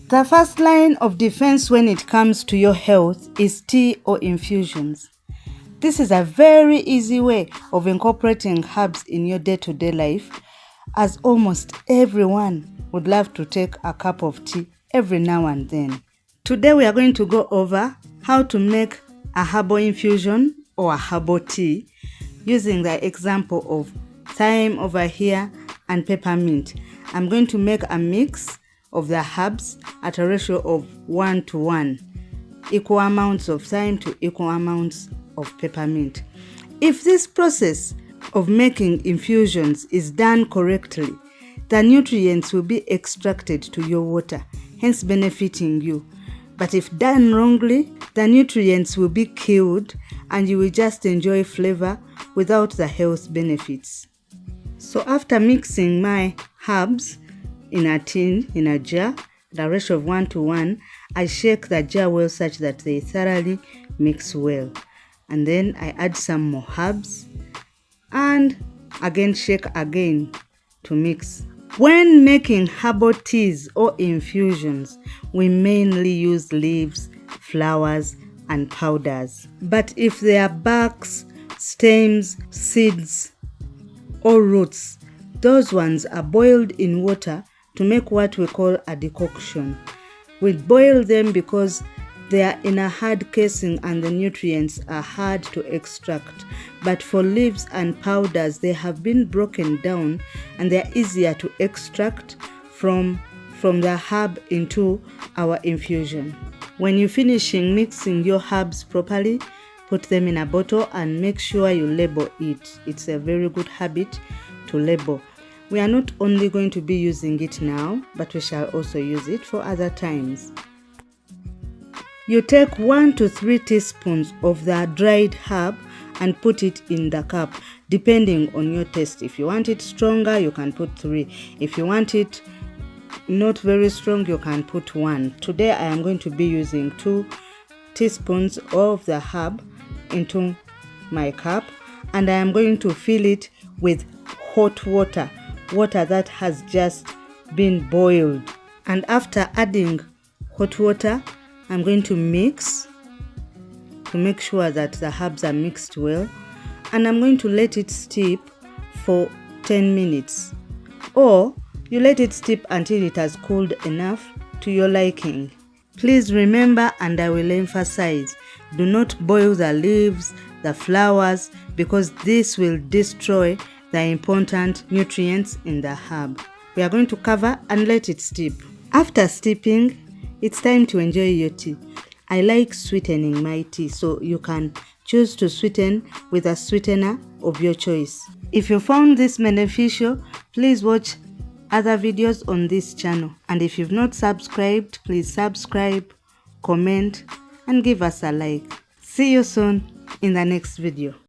The first line of defense when it comes to your health is tea or infusions. This is a very easy way of incorporating herbs in your day-to-day life, as almost everyone would love to take a cup of tea every now and then. Today we are going to go over how to make a herbal infusion or a herbal tea using the example of thyme over here and peppermint. I'm going to make a mix of the herbs at a ratio of 1:1, equal amounts of thyme to equal amounts of peppermint. If this process of making infusions is done correctly, the nutrients will be extracted to your water, hence benefiting you. But if done wrongly, the nutrients will be killed and you will just enjoy flavor without the health benefits. So after mixing my herbs in a tin, in a jar, the ratio of 1:1, I shake the jar well such that they thoroughly mix well. And then I add some more herbs and again shake again to mix. When making herbal teas or infusions, we mainly use leaves, flowers, and powders. But if they are barks, stems, seeds, or roots, those ones are boiled in water to make what we call a decoction. We boil them because they are in a hard casing and the nutrients are hard to extract. But for leaves and powders, they have been broken down and they are easier to extract from the herb into our infusion. When you're finishing mixing your herbs properly, put them in a bottle and make sure you label it. It's a very good habit to label. We are not only going to be using it now, but we shall also use it for other times. You take 1 to 3 teaspoons of the dried herb and put it in the cup, depending on your taste. If you want it stronger, you can put 3. If you want it not very strong, you can put 1. Today I am going to be using 2 teaspoons of the herb into my cup, and I am going to fill it with hot water that has just been boiled. And after adding hot water, I'm going to mix to make sure that the herbs are mixed well, and I'm going to let it steep for 10 minutes, or you let it steep until it has cooled enough to your liking. Please remember, and I will emphasize, do not boil the leaves, the flowers, because this will destroy the important nutrients in the herb. We are going to cover and let it steep. After steeping, it's time to enjoy your tea. I like sweetening my tea, so you can choose to sweeten with a sweetener of your choice. If you found this beneficial, please watch other videos on this channel. And if you've not subscribed, please subscribe, comment, and give us a like. See you soon in the next video.